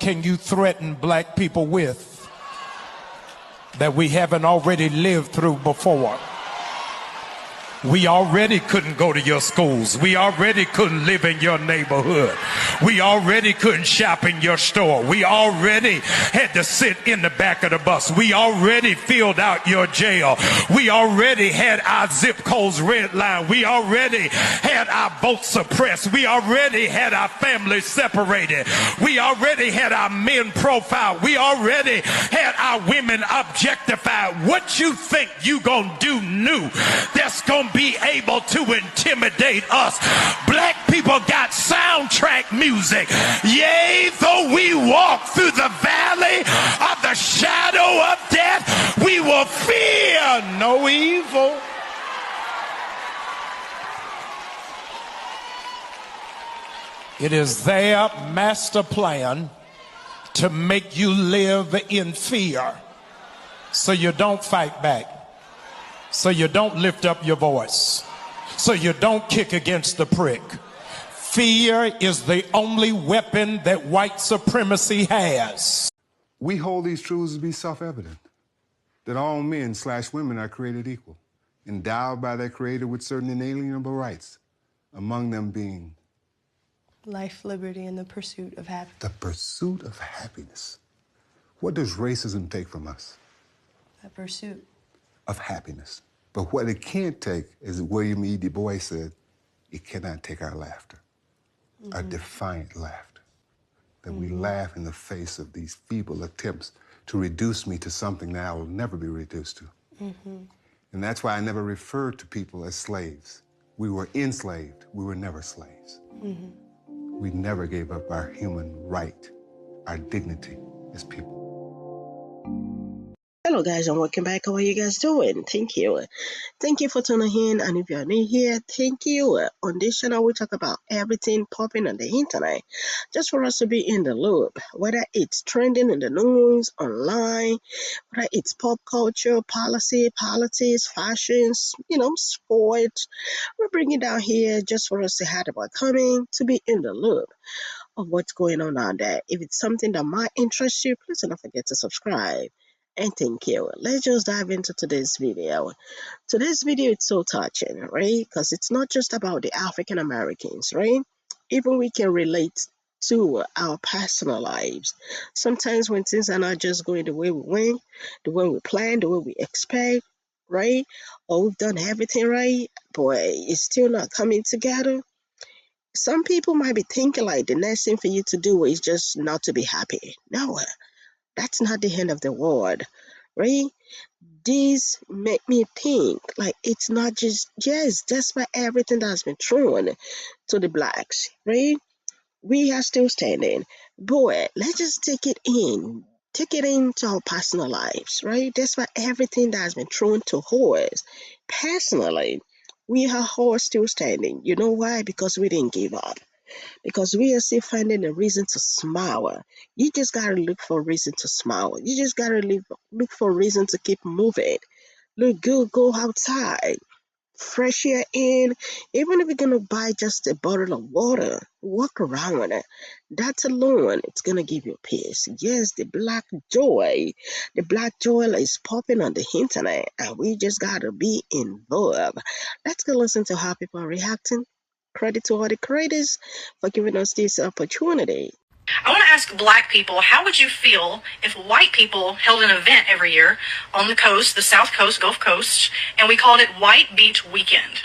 can you threaten black people with that we haven't already lived through before? We already couldn't go to your schools. We already couldn't live in your neighborhood. We already couldn't shop in your store. We already had to sit in the back of the bus. We already filled out your jail. We already had our zip codes redlined. We already had our votes suppressed. We already had our families separated. We already had our men profiled. We already had our women objectified. What you think you gonna do new that's gonna be able to intimidate us? Black people got soundtrack music. Yea, though we walk through the valley of the shadow of death, we will fear no evil. It is their master plan to make you live in fear so you don't fight back, so you don't lift up your voice, so you don't kick against the prick. Fear is the only weapon that white supremacy has. We hold these truths to be self-evident, that all men/women are created equal, endowed by their Creator with certain inalienable rights, among them being life, liberty, and the pursuit of happiness. The pursuit of happiness. What does racism take from us? The pursuit of happiness. But what it can't take, as William E. Du Bois said, it cannot take our laughter, our defiant laughter, that we laugh in the face of these feeble attempts to reduce me to something that I will never be reduced to. And that's why I never referred to people as slaves. We were enslaved. We were never slaves. We never gave up our human right, our dignity as people. Hello guys, and welcome back. How are you guys doing? Thank you. Thank you for tuning in, and if you're new here, thank you. On this channel, we talk about everything popping on the internet, just for us to be in the loop, whether it's trending in the news, online, whether it's pop culture, policy, politics, fashions, sports. We're bringing down here just for us to have about coming, to be in the loop of what's going on out there. If it's something that might interest you, please don't forget to subscribe. And thank you. Let's just dive into today's video. Today's video is so touching, right? Because it's not just about the African Americans, right? Even we can relate to our personal lives. Sometimes when things are not just going the way we want, the way we plan, the way we expect, right? Or we've done everything right, but it's still not coming together. Some people might be thinking like the next thing for you to do is just not to be happy. No, that's not the end of the world, right? This make me think like it's not just, yes, despite everything that's been thrown to the blacks, right? We are still standing. Boy, let's just take it into our personal lives, right? Despite everything that's been thrown to us personally, we are all still standing. You know why? Because we didn't give up. Because we are still finding a reason to smile. You just gotta look for a reason to smile. You just gotta look for a reason to keep moving. Look good, go outside, fresh air in. Even if you're gonna buy just a bottle of water, walk around with it. That alone, it's gonna give you peace. Yes, the black joy is popping on the internet, and we just gotta be involved. Let's go listen to how people are reacting. Credit to all the creators for giving us this opportunity. I want to ask black people, how would you feel if white people held an event every year on the coast, the South Coast, Gulf Coast, and we called it White Beach Weekend?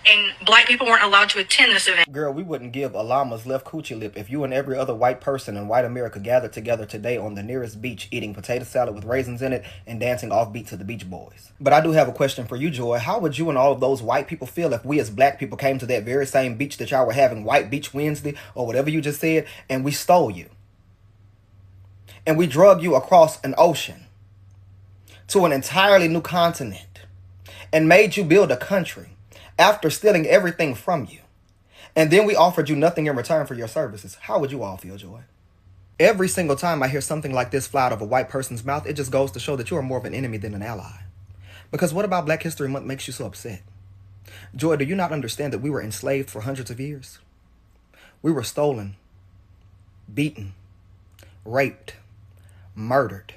And black people weren't allowed to attend this event. Girl, we wouldn't give a llama's left coochie lip if you and every other white person in white America gathered together today on the nearest beach eating potato salad with raisins in it and dancing offbeat to the Beach Boys. But I do have a question for you, Joy. How would you and all of those white people feel if we as black people came to that very same beach that y'all were having White Beach Wednesday or whatever you just said, and we stole you? And we drug you across an ocean to an entirely new continent and made you build a country after stealing everything from you, and then we offered you nothing in return for your services? How would you all feel, Joy? Every single time I hear something like this fly out of a white person's mouth, it just goes to show that you are more of an enemy than an ally. Because what about Black History Month makes you so upset? Joy, do you not understand that we were enslaved for hundreds of years? We were stolen, beaten, raped, murdered,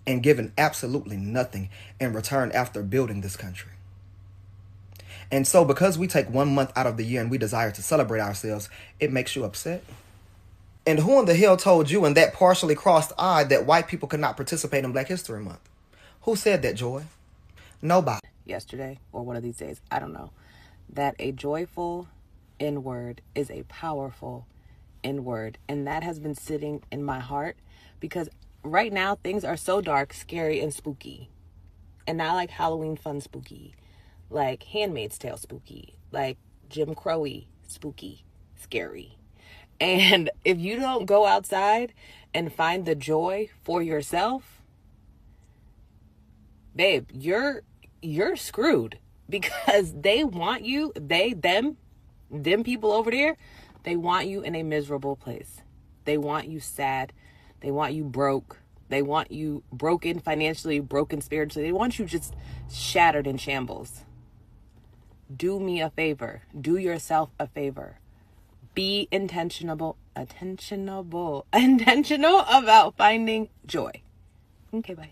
and given absolutely nothing in return after building this country. And so because we take 1 month out of the year and we desire to celebrate ourselves, it makes you upset? And who in the hell told you in that partially crossed eye that white people could not participate in Black History Month? Who said that, Joy? Nobody. Yesterday, or one of these days, I don't know, that a joyful N-word is a powerful N-word. And that has been sitting in my heart because right now things are so dark, scary, and spooky. And not like Halloween fun spooky, like Handmaid's Tale spooky, like Jim Crow-y spooky, scary. And if you don't go outside and find the joy for yourself, babe, you're screwed, because they want you, them people over there, they want you in a miserable place. They want you sad. They want you broke. They want you broken financially, broken spiritually. They want you just shattered in shambles. Do me a favor. Do yourself a favor. Be intentional about finding joy. Okay, bye.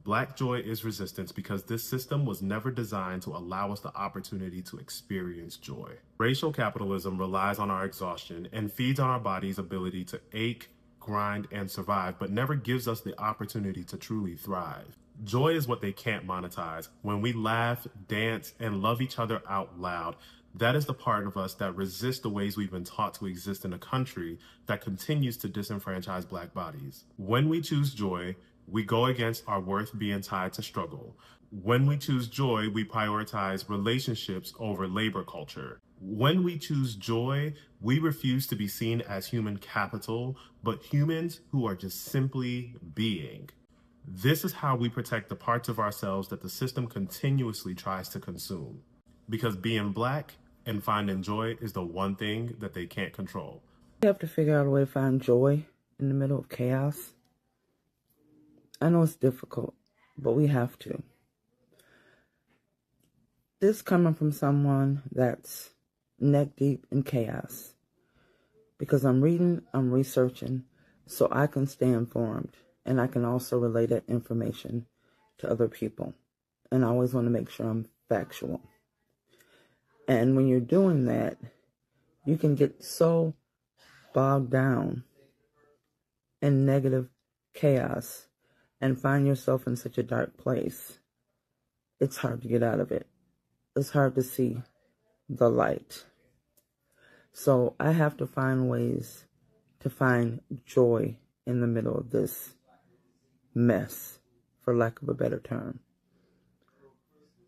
Black joy is resistance because this system was never designed to allow us the opportunity to experience joy. Racial capitalism relies on our exhaustion and feeds on our body's ability to ache, grind, and survive, but never gives us the opportunity to truly thrive. Joy is what they can't monetize. When we laugh, dance, and love each other out loud, that is the part of us that resists the ways we've been taught to exist in a country that continues to disenfranchise Black bodies. When we choose joy, we go against our worth being tied to struggle. When we choose joy, we prioritize relationships over labor culture. When we choose joy, we refuse to be seen as human capital, but humans who are just simply being. This is how we protect the parts of ourselves that the system continuously tries to consume. Because being Black and finding joy is the one thing that they can't control. We have to figure out a way to find joy in the middle of chaos. I know it's difficult, but we have to. This coming from someone that's neck deep in chaos. Because I'm reading, I'm researching, so I can stay informed. And I can also relay that information to other people. And I always want to make sure I'm factual. And when you're doing that, you can get so bogged down in negative chaos and find yourself in such a dark place. It's hard to get out of it. It's hard to see the light. So I have to find ways to find joy in the middle of this mess, for lack of a better term.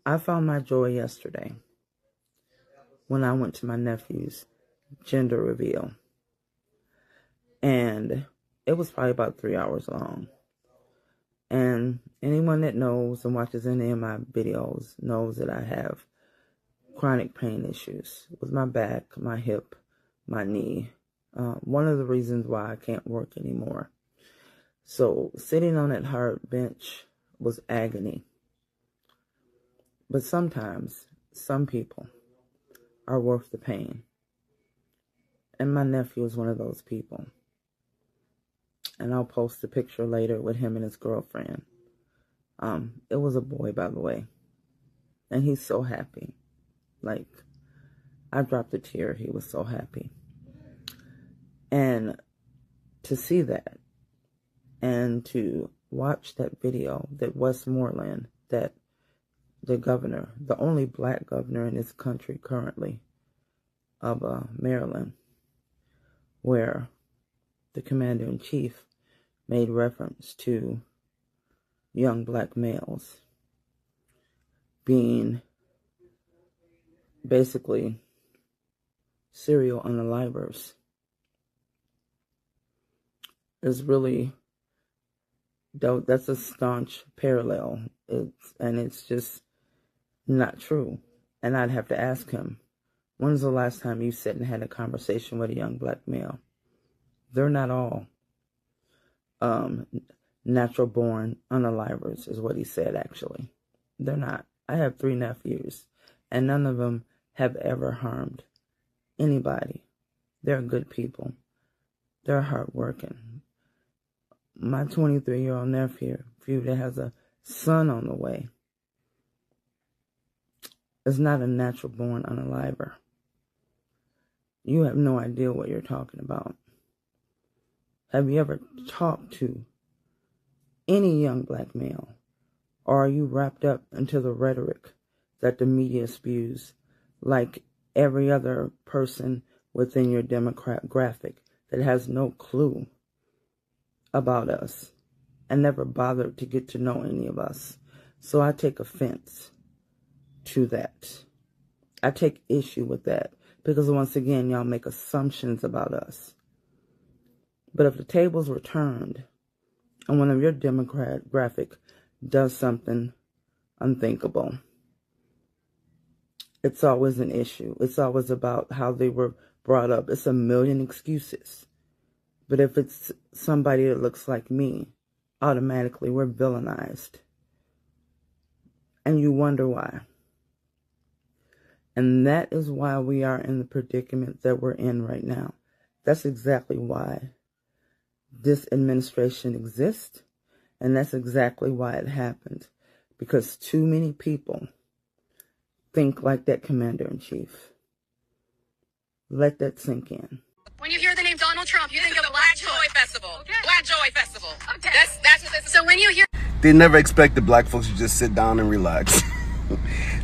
I found my joy yesterday when I went to my nephew's gender reveal. And it was probably about 3 hours long. And anyone that knows and watches any of my videos knows that I have chronic pain issues with my back, my hip, my knee. One of the reasons why I can't work anymore. So sitting on that hard bench was agony. But sometimes, some people are worth the pain. And my nephew is one of those people. And I'll post a picture later with him and his girlfriend. It was a boy, by the way. And he's so happy. Like, I dropped a tear. He was so happy. And to see that, and to watch that video that Westmoreland, that the governor, the only Black governor in this country currently, of Maryland, where the commander-in-chief made reference to young Black males being basically serial unalivers, is really, that's a staunch parallel. It's just not true. And I'd have to ask him, when's the last time you sat and had a conversation with a young Black male? They're not all natural born unalivers, is what he said, actually. They're not. I have 3 nephews, and none of them have ever harmed anybody. They're good people. They're hardworking. my 23-year-old nephew that has a son on the way is not a natural-born unaliver. You have no idea what you're talking about. Have you ever talked to any young black male? Or are you wrapped up into the rhetoric that the media spews like every other person within your demographic that has no clue about us and never bothered to get to know any of us? So I take offense to that. I take issue with that because once again, y'all make assumptions about us. But if the tables were turned and one of your demographic does something unthinkable, it's always an issue. It's always about how they were brought up. It's a million excuses. But if it's somebody that looks like me, automatically we're villainized. And you wonder why. And that is why we are in the predicament that we're in right now. That's exactly why this administration exists. And that's exactly why it happened. Because too many people think like that commander-in-chief. Let that sink in. When you hear the name Donald Trump, you think of Black Joy Festival. Okay. Black Joy Festival. Okay. That's what this is. So when you hear... They never expected black folks to just sit down and relax.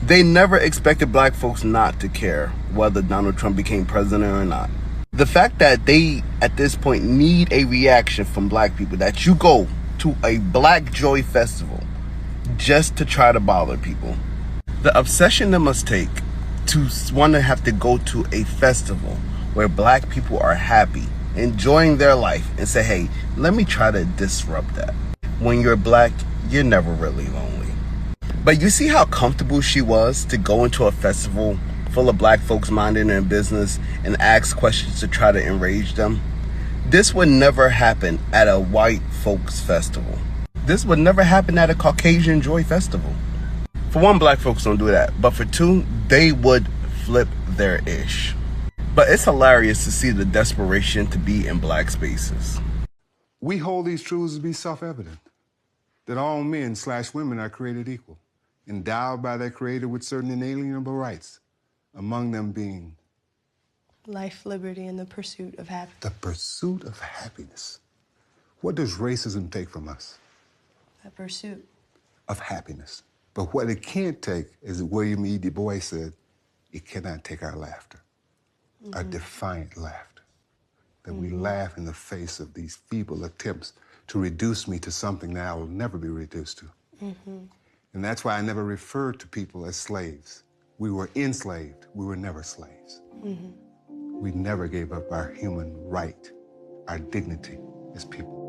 They never expected black folks not to care whether Donald Trump became president or not. The fact that they, at this point, need a reaction from black people, that you go to a Black Joy Festival just to try to bother people. The obsession that must take to want to have to go to a festival where black people are happy, enjoying their life, and say, hey, let me try to disrupt that. When you're black, you're never really lonely. But you see how comfortable she was to go into a festival full of black folks minding their business and ask questions to try to enrage them? This would never happen at a white folks festival. This would never happen at a Caucasian Joy Festival. For one, black folks don't do that. But for two, they would flip their ish. But it's hilarious to see the desperation to be in black spaces. We hold these truths to be self-evident, that all men/women are created equal, endowed by their Creator with certain inalienable rights, among them being life, liberty, and the pursuit of happiness. The pursuit of happiness. What does racism take from us? The pursuit of happiness. But what it can't take, as William E. Du Bois said, it cannot take our laughter, our defiant laughter, that we laugh in the face of these feeble attempts to reduce me to something that I will never be reduced to. And that's why I never referred to people as slaves. We were enslaved. We were never slaves. We never gave up our human right, our dignity as people.